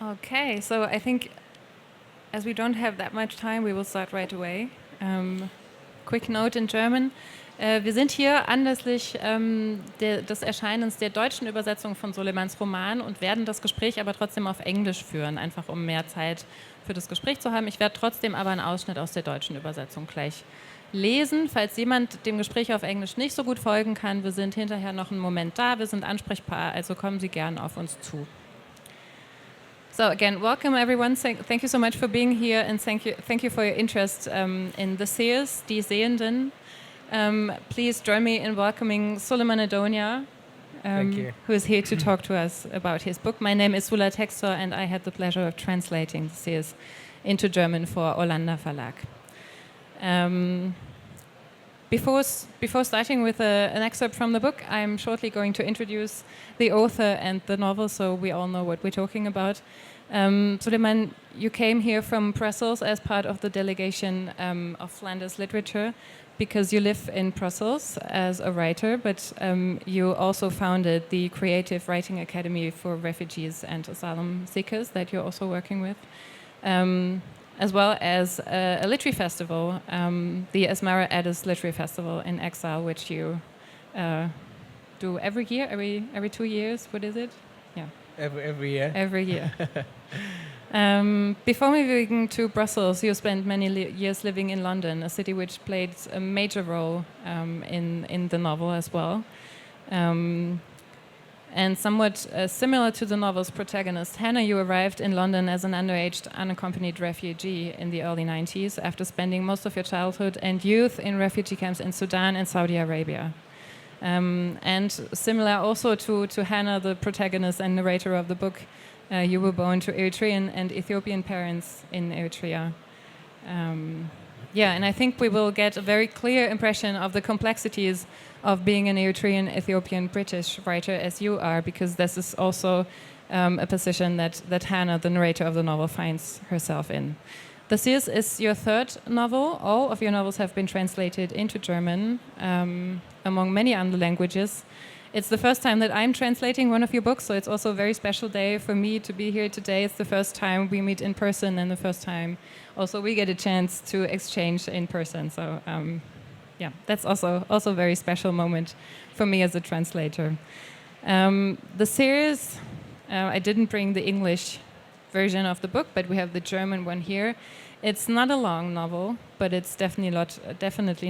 Okay, so I think as we don't have that much time, we will start right away. Quick note in German. Wir sind hier anlässlich des Erscheinens der deutschen Übersetzung von Suleimans Roman und werden das Gespräch aber trotzdem auf Englisch führen, einfach um mehr Zeit für das Gespräch zu haben. Ich werde trotzdem aber einen Ausschnitt aus der deutschen Übersetzung gleich lesen. Falls jemand dem Gespräch auf Englisch nicht so gut folgen kann, wir sind hinterher noch einen Moment da, wir sind ansprechbar, also kommen Sie gern auf uns zu. So again, welcome everyone. Thank you so much for being here, and thank you for your interest in the seers, die Sehenden. Please join me in welcoming Sulaiman Addonia, who is here to talk to us about his book. My name is Sula Textor, and I had the pleasure of translating the seers into German for Orlanda Verlag. Before starting with an excerpt from the book, I'm shortly going to introduce the author and the novel, so we all know what we're talking about. Sulaiman, you came here from Brussels as part of the delegation of Flanders Literature because you live in Brussels as a writer, but you also founded the Creative Writing Academy for Refugees and Asylum Seekers that you're also working with. As well as a literary festival, the Asmara Addis Literary Festival in Exile, which you do every year, every 2 years. What is it? Yeah. Every year. Every year. Before moving to Brussels, you spent many years living in London, a city which played a major role in the novel as well. And somewhat similar to the novel's protagonist, Hannah, you arrived in London as an underage, unaccompanied refugee in the early 90s after spending most of your childhood and youth in refugee camps in Sudan and Saudi Arabia. And similar also to Hannah, the protagonist and narrator of the book, you were born to Eritrean and Ethiopian parents in Eritrea. And I think we will get a very clear impression of the complexities of being an Eritrean, Ethiopian, British writer as you are, because this is also a position that Hannah, the narrator of the novel, finds herself in. The Seers is your third novel. All of your novels have been translated into German, among many other languages. It's the first time that I'm translating one of your books, so it's also a very special day for me to be here today. It's the first time we meet in person and the first time also we get a chance to exchange in person. So that's also a very special moment for me as a translator. The series, I didn't bring the English version of the book, but we have the German one here. It's not a long novel, but it's definitely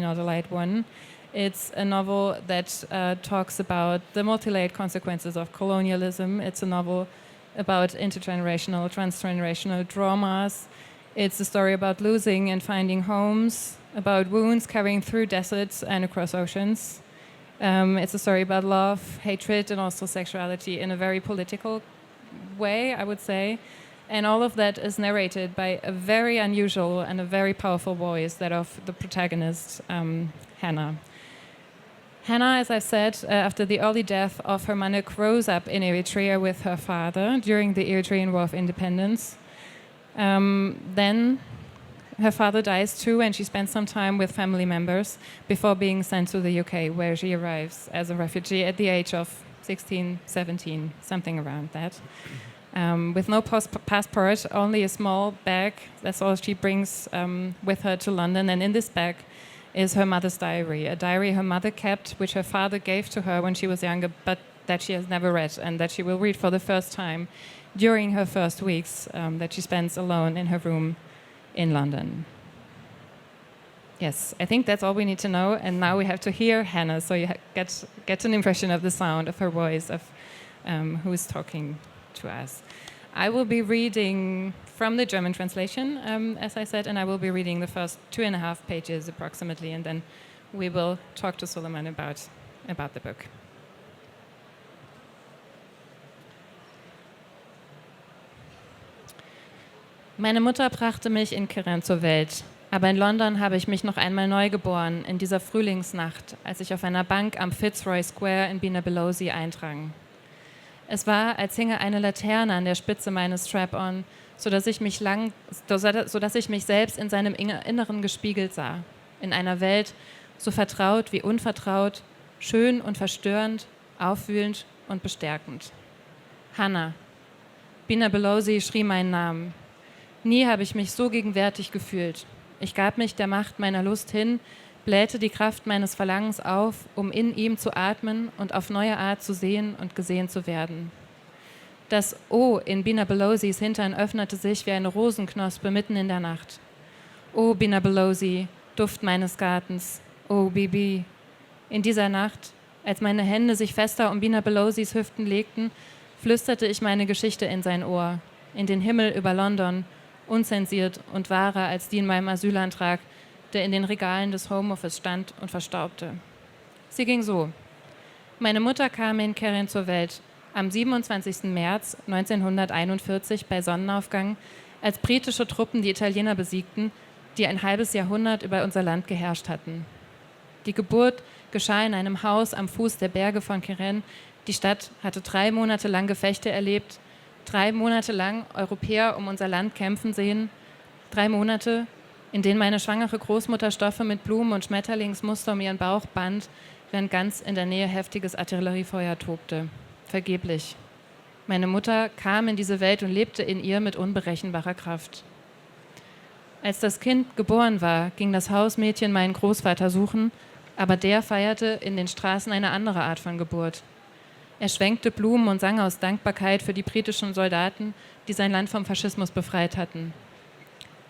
not a light one. It's a novel that talks about the multi-layered consequences of colonialism. It's a novel about intergenerational, transgenerational dramas. It's a story about losing and finding homes, about wounds carrying through deserts and across oceans. It's a story about love, hatred, and also sexuality in a very political way, I would say. And all of that is narrated by a very unusual and a very powerful voice, that of the protagonist, Hannah. Hannah, as I said, after the early death of her mother, grows up in Eritrea with her father during the Eritrean War of Independence. Then her father dies too, and she spends some time with family members before being sent to the UK, where she arrives as a refugee at the age of 16, 17, something around that. With no passport, only a small bag. That's all she brings with her to London. And in this bag is her mother's diary, a diary her mother kept, which her father gave to her when she was younger, but that she has never read, and that she will read for the first time during her first weeks that she spends alone in her room in London. Yes, I think that's all we need to know, and now we have to hear Hannah, so you get an impression of the sound of her voice, of who is talking to us. I will be reading from the German translation, as I said, and I will be reading the first 2.5 pages approximately, and then we will talk to Sulaiman about the book. Meine Mutter brachte mich in Kiran zur Welt, aber in London habe ich mich noch einmal neu geboren, in dieser Frühlingsnacht, als ich auf einer Bank am Fitzroy Square in Binabelosi eindrang. Es war, als hinge eine Laterne an der Spitze meines Strap-on, sodass ich mich selbst in seinem Inneren gespiegelt sah. In einer Welt so vertraut wie unvertraut, schön und verstörend, aufwühlend und bestärkend. Hannah. Bina Belosi schrie meinen Namen. Nie habe ich mich so gegenwärtig gefühlt. Ich gab mich der Macht meiner Lust hin, blähte die Kraft meines Verlangens auf, um in ihm zu atmen und auf neue Art zu sehen und gesehen zu werden. Das O in Bina Belosis Hintern öffnete sich wie eine Rosenknospe mitten in der Nacht. O Bina Belosi, Duft meines Gartens, O Bibi. In dieser Nacht, als meine Hände sich fester um Bina Belosis Hüften legten, flüsterte ich meine Geschichte in sein Ohr, in den Himmel über London, unzensiert und wahrer als die in meinem Asylantrag, der in den Regalen des Homeoffice stand und verstaubte. Sie ging so. Meine Mutter kam in Keren zur Welt am 27. März 1941 bei Sonnenaufgang, als britische Truppen die Italiener besiegten, die ein halbes Jahrhundert über unser Land geherrscht hatten. Die Geburt geschah in einem Haus am Fuß der Berge von Keren. Die Stadt hatte 3 Monate lang Gefechte erlebt, 3 Monate lang Europäer um unser Land kämpfen sehen, 3 Monate, in denen meine schwangere Großmutter Stoffe mit Blumen und Schmetterlingsmuster um ihren Bauch band, während ganz in der Nähe heftiges Artilleriefeuer tobte. Vergeblich. Meine Mutter kam in diese Welt und lebte in ihr mit unberechenbarer Kraft. Als das Kind geboren war, ging das Hausmädchen meinen Großvater suchen, aber der feierte in den Straßen eine andere Art von Geburt. Er schwenkte Blumen und sang aus Dankbarkeit für die britischen Soldaten, die sein Land vom Faschismus befreit hatten.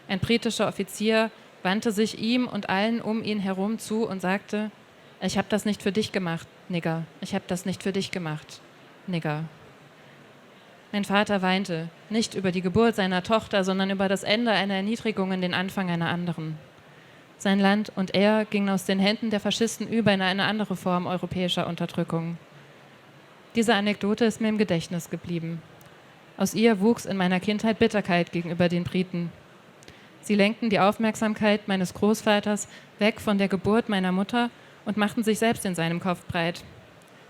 Ein britischer Offizier wandte sich ihm und allen um ihn herum zu und sagte: Ich habe das nicht für dich gemacht, Nigger. Ich habe das nicht für dich gemacht, Nigger. Mein Vater weinte, nicht über die Geburt seiner Tochter, sondern über das Ende einer Erniedrigung in den Anfang einer anderen. Sein Land und er gingen aus den Händen der Faschisten über in eine andere Form europäischer Unterdrückung. Diese Anekdote ist mir im Gedächtnis geblieben. Aus ihr wuchs in meiner Kindheit Bitterkeit gegenüber den Briten. Sie lenkten die Aufmerksamkeit meines Großvaters weg von der Geburt meiner Mutter und machten sich selbst in seinem Kopf breit.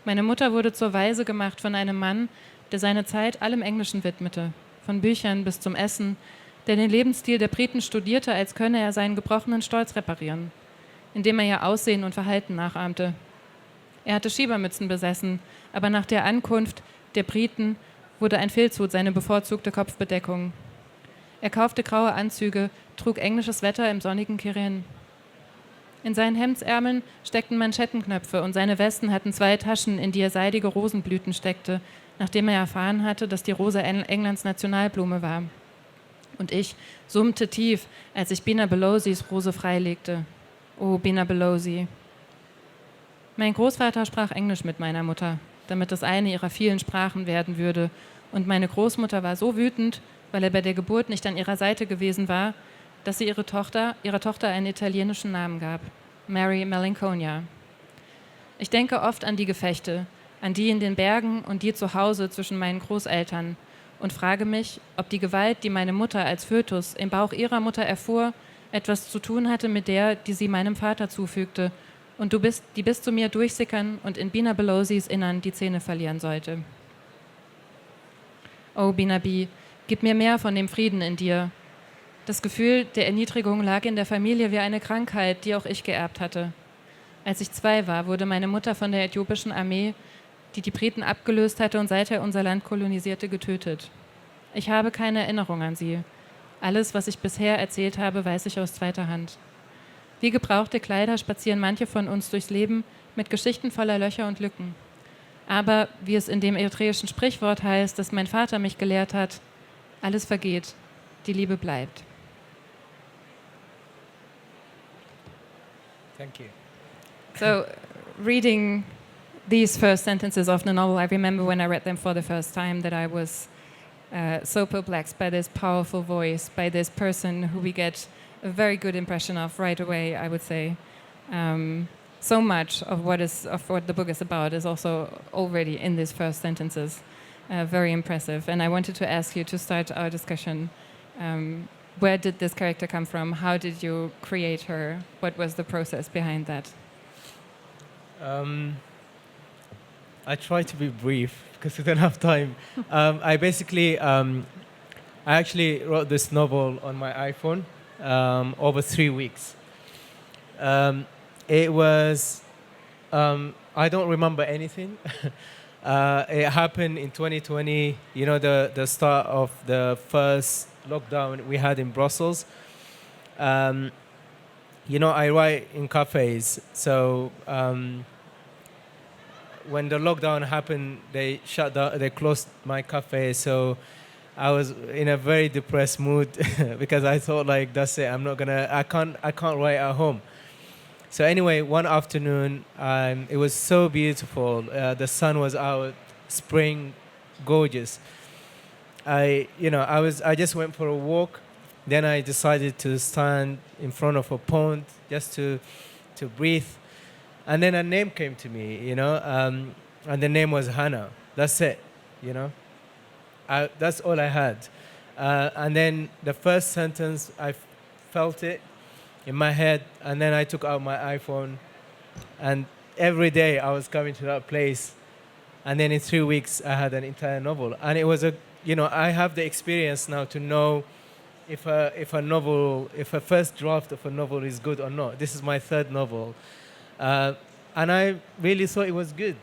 Meine Mutter wurde zur Waise gemacht von einem Mann, der seine Zeit allem Englischen widmete, von Büchern bis zum Essen, der den Lebensstil der Briten studierte, als könne er seinen gebrochenen Stolz reparieren, indem er ihr Aussehen und Verhalten nachahmte. Er hatte Schiebermützen besessen, aber nach der Ankunft der Briten wurde ein Filzhut seine bevorzugte Kopfbedeckung. Er kaufte graue Anzüge, trug englisches Wetter im sonnigen Keren. In seinen Hemdsärmeln steckten Manschettenknöpfe und seine Westen hatten 2 Taschen, in die er seidige Rosenblüten steckte, nachdem er erfahren hatte, dass die Rose Englands Nationalblume war. Und ich summte tief, als ich Bina Belosis Rose freilegte. Oh, Bina Belosi. Mein Großvater sprach Englisch mit meiner Mutter, damit es eine ihrer vielen Sprachen werden würde. Und meine Großmutter war so wütend, weil er bei der Geburt nicht an ihrer Seite gewesen war, dass sie ihrer Tochter einen italienischen Namen gab. Mary Melanconia. Ich denke oft an die Gefechte, an die in den Bergen und die zu Hause zwischen meinen Großeltern und frage mich, ob die Gewalt, die meine Mutter als Fötus im Bauch ihrer Mutter erfuhr, etwas zu tun hatte mit der, die sie meinem Vater zufügte und die bis zu mir durchsickern und in Bina Belosis Innern die Zähne verlieren sollte. Oh, Bina B., gib mir mehr von dem Frieden in dir. Das Gefühl der Erniedrigung lag in der Familie wie eine Krankheit, die auch ich geerbt hatte. Als ich 2 war, wurde meine Mutter von der äthiopischen Armee, die die Briten abgelöst hatte und seither unser Land kolonisierte, getötet. Ich habe keine Erinnerung an sie. Alles, was ich bisher erzählt habe, weiß ich aus zweiter Hand. Wie gebrauchte Kleider spazieren manche von uns durchs Leben mit Geschichten voller Löcher und Lücken. Aber, wie es in dem eritreischen Sprichwort heißt, das mein Vater mich gelehrt hat, alles vergeht, die Liebe bleibt. Thank you. So, reading these first sentences of the novel, I remember when I read them for the first time that I was so perplexed by this powerful voice, by this person who we get a very good impression of right away, I would say. So much of what the book is about is also already in these first sentences. Very impressive. And I wanted to ask you to start our discussion. Where did this character come from? How did you create her? What was the process behind that? I try to be brief because we don't have time. I actually wrote this novel on my iPhone over 3 weeks. It was, I don't remember anything, It happened in 2020, you know, the start of the first lockdown we had in Brussels. You know, I write in cafes, so when the lockdown happened, they shut down, they closed my cafe, so I was in a very depressed mood because I thought like, that's it, I can't write at home. So anyway, one afternoon, it was so beautiful. The sun was out, spring, gorgeous. I just went for a walk. Then I decided to stand in front of a pond just to breathe. And then a name came to me, you know, and the name was Hannah. That's it, you know. That's all I had. And then the first sentence, I felt it in my head, and then I took out my iPhone, and every day I was coming to that place, and then in 3 weeks I had an entire novel. And it was I have the experience now to know if a first draft of a novel is good or not. This is my third novel, and I really thought it was good.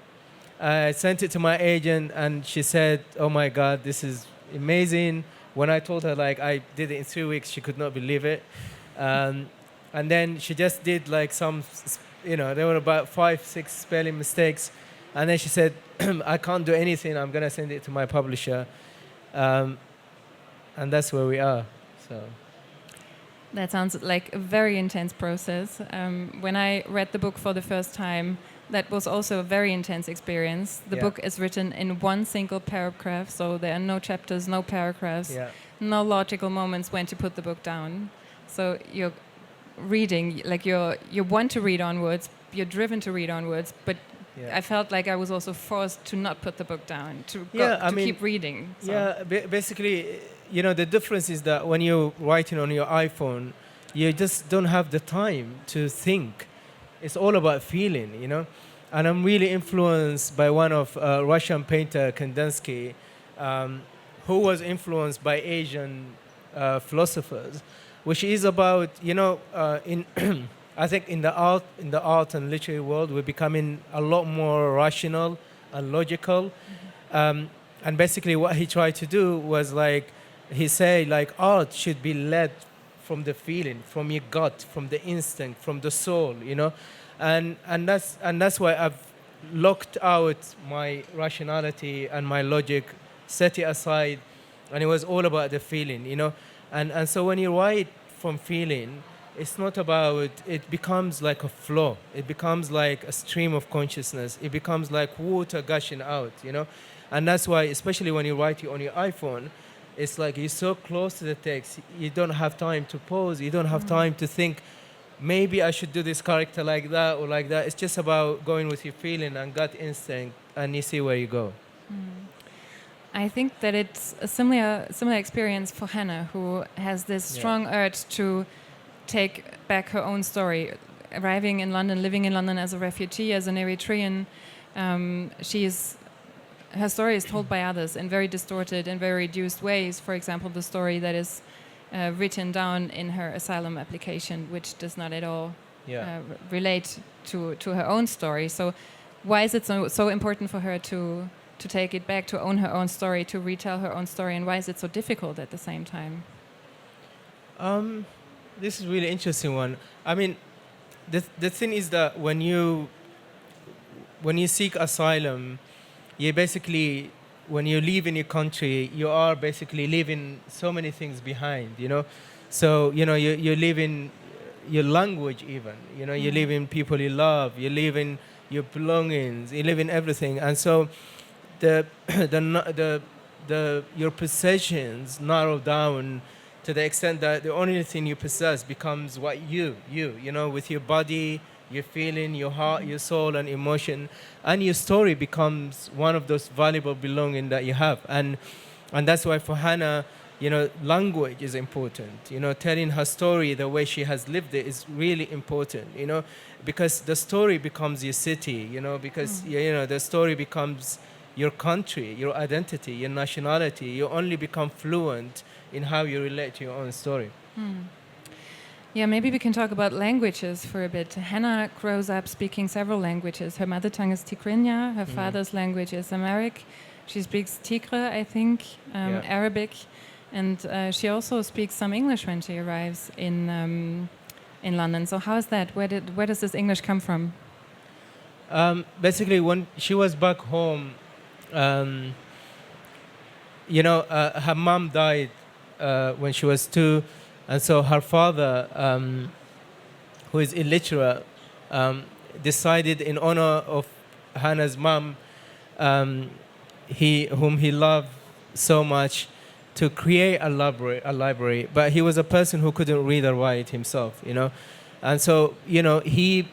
I sent it to my agent, and she said, "Oh my God, this is amazing." When I told her like I did it in 3 weeks, she could not believe it. And then she just did like some, there were about 5-6 spelling mistakes. And then she said, "I can't do anything. I'm going to send it to my publisher." And that's where we are. So That sounds like a very intense process. When I read the book for the first time, that was also a very intense experience. The book is written in one single paragraph, so there are no chapters, no paragraphs, no logical moments when to put the book down. So you're reading, like you want to read onwards, you're driven to read onwards, but I felt like I was also forced to not put the book down, to keep reading. So. Yeah, basically, the difference is that when you're writing on your iPhone, you just don't have the time to think. It's all about feeling, And I'm really influenced by one of Russian painter Kandinsky, who was influenced by Asian philosophers, which is about, in I think in the art and literary world, we're becoming a lot more rational and logical. And basically what he tried to do was he said art should be led from the feeling, from your gut, from the instinct, from the soul, and that's why I've locked out my rationality and my logic, set it aside, and it was all about the feeling, and so when you write from feeling, it's not about, it becomes like a flow. It becomes like a stream of consciousness. It becomes like water gushing out, And that's why, especially when you write it on your iPhone, it's like you're so close to the text, you don't have time to pause. You don't have time to think, maybe I should do this character like that or like that. It's just about going with your feeling and gut instinct, and you see where you go. I think that it's a similar experience for Hannah, who has this strong urge to take back her own story. Arriving in London, living in London as a refugee, as an Eritrean, her story is told by others in very distorted and very reduced ways. For example, the story that is written down in her asylum application, which does not at all relate to her own story. So why is it so important for her to take it back, to own her own story, to retell her own story, and why is it so difficult at the same time? This is a really interesting one. I mean, the thing is that when you seek asylum, you basically, when you leave in your country, you are basically leaving so many things behind, So, you leave in your language even, you live in people you love, you live in your belongings, you live in everything. And so your possessions narrow down to the extent that the only thing you possess becomes what you, with your body, your feeling, your heart, your soul and emotion, and your story becomes one of those valuable belongings that you have. And that's why for Hannah, language is important. Telling her story the way she has lived it is really important, because the story becomes your city, because, the story becomes your country, your identity, your nationality. You only become fluent in how you relate to your own story. Yeah, maybe we can talk about languages for a bit. Hannah grows up speaking several languages. Her mother tongue is Tigrinya, her father's language is Amharic. She speaks Tigre, I think, Arabic, and she also speaks some English when she arrives in London. So how is that? Where does this English come from? Basically, when she was back home, her mom died when she was 2, and so her father, who is illiterate, decided in honor of Hannah's mom, whom he loved so much, to create a library. But he was a person who couldn't read or write himself, and so he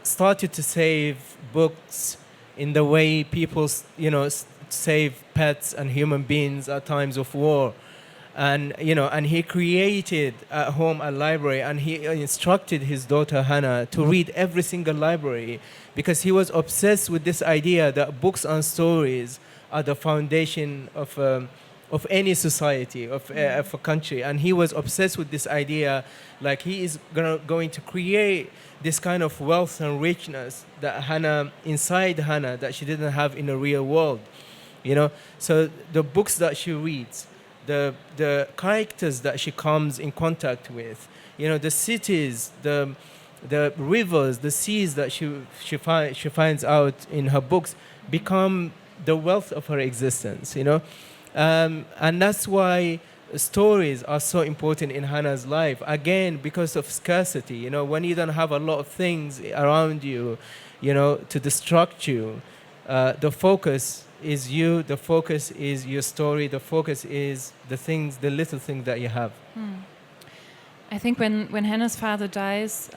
started to save books in the way people, save pets and human beings at times of war. And he created at home a library, and he instructed his daughter Hannah to read every single library, because he was obsessed with this idea that books and stories are the foundation of any society, of a country. And he was obsessed with this idea, like he is going to create this kind of wealth and richness that inside Hannah, that she didn't have in the real world. So the books that she reads, the characters that she comes in contact with, the cities, the rivers, the seas that she finds out in her books become the wealth of her existence, and that's why stories are so important in Hannah's life. Again, because of scarcity, when you don't have a lot of things around you, to distract you, the focus is you, the focus is your story, the focus is the little things that you have. I think when Hannah's father dies,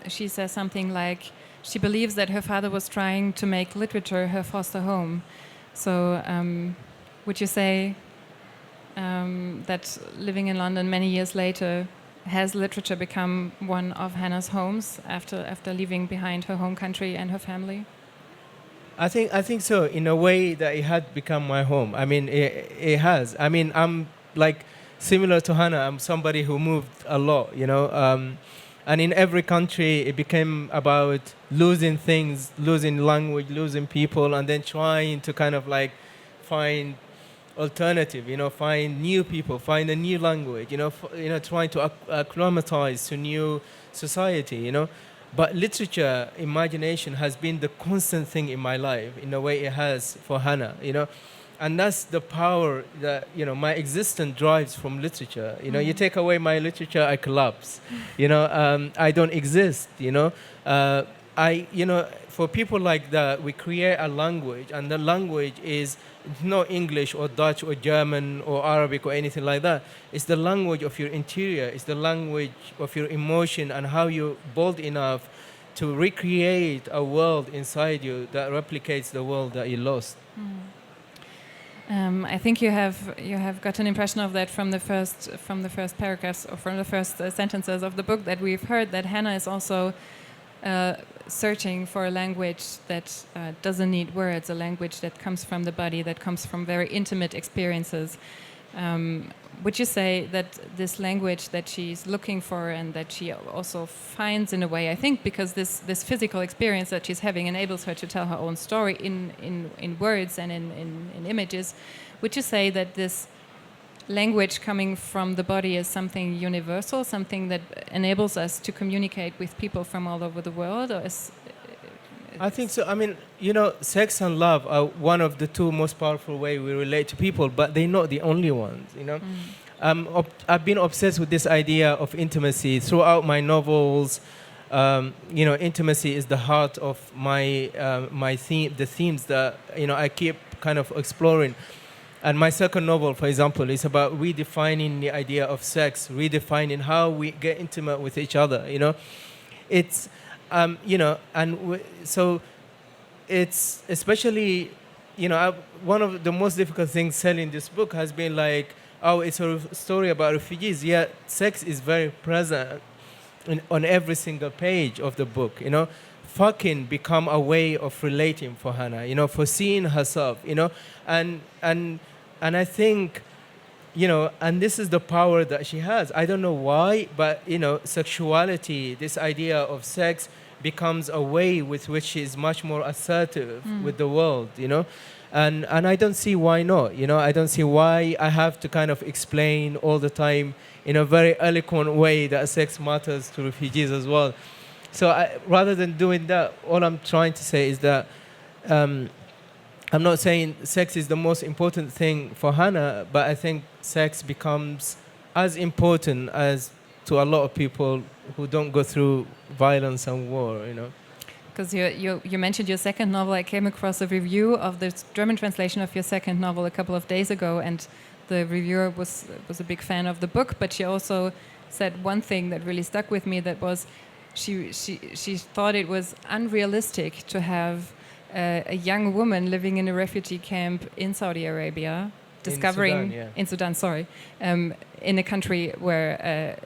she says something like she believes that her father was trying to make literature her foster home. So would you say that living in London many years later, has literature become one of Hannah's homes after leaving behind her home country and her family? I think so, in a way that it had become my home. I mean, it has. I mean, I'm like similar to Hannah. I'm somebody who moved a lot, and in every country it became about losing things, losing language, losing people, and then trying to kind of like find alternative, find new people, find a new language, trying to acclimatize to new society, But literature, imagination has been the constant thing in my life, in the way it has for Hannah, And that's the power that, my existence drives from literature. You take away my literature, I collapse. I don't exist, for people like that, we create a language, and the language is not English or Dutch or German or Arabic or anything like that. It's the language of your interior. It's the language of your emotion, and how you're bold enough to recreate a world inside you that replicates the world that you lost. I think you have got an impression of that from the first paragraphs, or from the first sentences of the book that we've heard, that Hannah is also searching for a language that doesn't need words, a language that comes from the body, that comes from very intimate experiences. Would you say that this language that she's looking for, and that she also finds in a way, I think because this physical experience that she's having enables her to tell her own story in words and in images, would you say that this language coming from the body is something universal, something that enables us to communicate with people from all over the world? Or I think so. I mean, sex and love are one of the two most powerful ways we relate to people, but they're not the only ones, I've been obsessed with this idea of intimacy throughout my novels. Intimacy is the heart of the themes that, I keep kind of exploring. And my second novel, for example, is about redefining the idea of sex, redefining how we get intimate with each other, It's, so it's especially, one of the most difficult things selling this book has been like, it's a story about refugees, yet sex is very present on every single page of the book, Fucking become a way of relating for Hannah, for seeing herself, and I think, and this is the power that she has. I don't know why, but sexuality, this idea of sex, becomes a way with which she is much more assertive with the world, and I don't see why not. I don't see why I have to kind of explain all the time in a very eloquent way that sex matters to refugees as well. So rather than doing that, all I'm trying to say is that I'm not saying sex is the most important thing for Hannah, but I think sex becomes as important as to a lot of people who don't go through violence and war, Because you mentioned your second novel. I came across a review of the German translation of your second novel a couple of days ago, and the reviewer was a big fan of the book, but she also said one thing that really stuck with me, that was she thought it was unrealistic to have a young woman living in a refugee camp in Saudi Arabia, discovering in Sudan, in a country where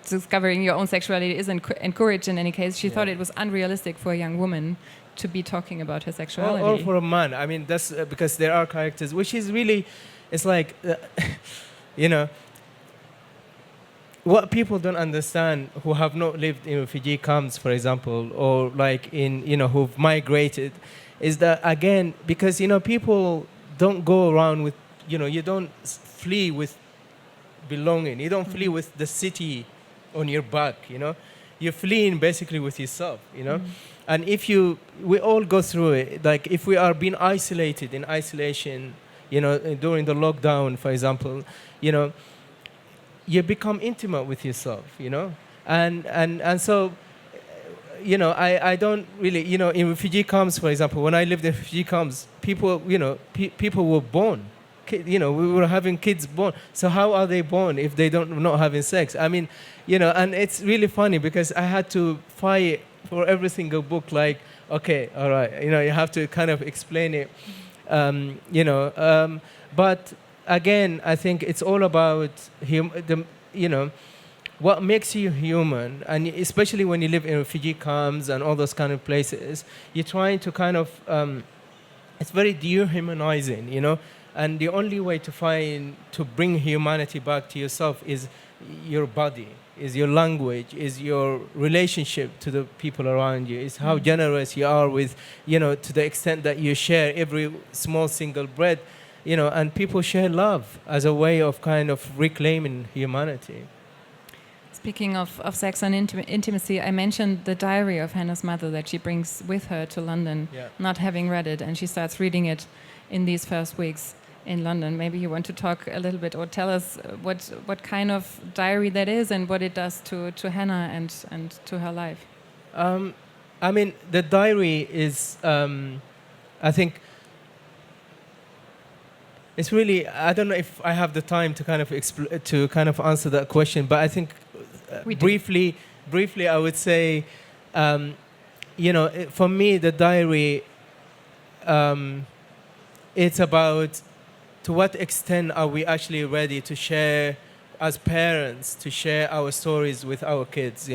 discovering your own sexuality isn't encouraged in any case. She thought it was unrealistic for a young woman to be talking about her sexuality. Or for a man. I mean, that's because there are characters, which is really, it's like, what people don't understand who have not lived in refugee camps, for example, or like who've migrated, is that, again, because, people don't go around with, you don't flee with belonging. You don't flee with the city on your back, You're fleeing basically with yourself, And we all go through it. Like if we are being isolated in isolation, during the lockdown, for example, you become intimate with yourself, and so, I don't really, in refugee camps, for example, when I lived in refugee camps, people, people were born. We were having kids born. So how are they born if they not having sex? I mean, and it's really funny because I had to fight for every single book. Like, okay, all right, you have to kind of explain it, But again, I think it's all about what makes you human, and especially when you live in refugee camps and all those kind of places, you're trying to kind of, it's very dehumanizing, And the only way to bring humanity back to yourself is your body, is your language, is your relationship to the people around you, is how generous you are with, to the extent that you share every small single breath, and people share love as a way of kind of reclaiming humanity. Speaking of sex and intimacy, I mentioned the diary of Hannah's mother that she brings with her to London, not having read it, and she starts reading it in these first weeks in London. Maybe you want to talk a little bit or tell us what kind of diary that is and what it does to Hannah and to her life. I mean, the diary is, I think, it's really, I don't know if I have the time to kind of answer that question, but I think briefly I would say, for me, the diary, it's about to what extent are we actually ready to share, as parents, to share our stories with our kids,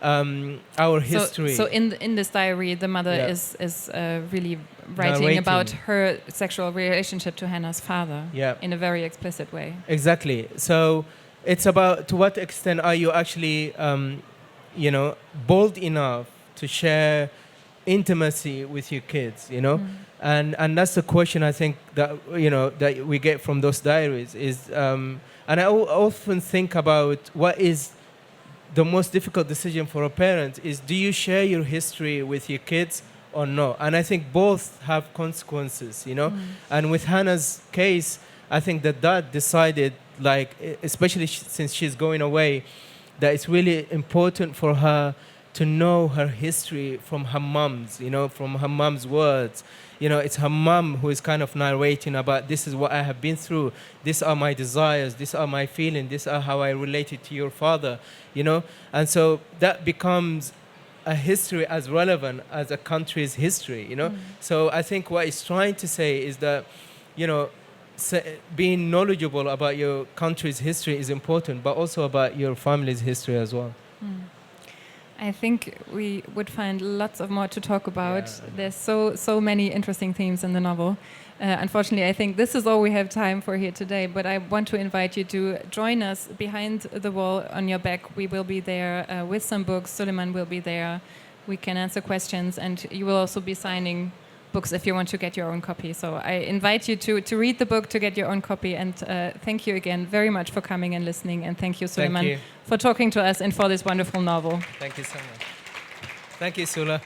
our history. So in this diary, the mother is really writing about her sexual relationship to Hannah's father in a very explicit way. Exactly. So it's about to what extent are you actually, bold enough to share intimacy with your kids, And that's the question I think that that we get from those diaries is, and I often think about what is the most difficult decision for a parent is, do you share your history with your kids or not? And I think both have consequences, And with Hannah's case, I think that dad decided, like, especially since she's going away, that it's really important for her to know her history from her mom's, from her mom's words. It's her mom who is kind of narrating about, this is what I have been through, these are my desires, these are my feelings, these are how I related to your father, And so that becomes a history as relevant as a country's history, So I think what it's trying to say is that, being knowledgeable about your country's history is important, but also about your family's history as well. I think we would find lots of more to talk about. Yeah. There's so many interesting themes in the novel. Unfortunately, I think this is all we have time for here today, but I want to invite you to join us behind the wall on your back. We will be there with some books. Sulaiman will be there. We can answer questions, and you will also be signing books if you want to get your own copy. So I invite you to read the book, to get your own copy, and thank you again very much for coming and listening, and thank you, Sulaiman, for talking to us and for this wonderful novel. Thank you so much. Thank you, Sula.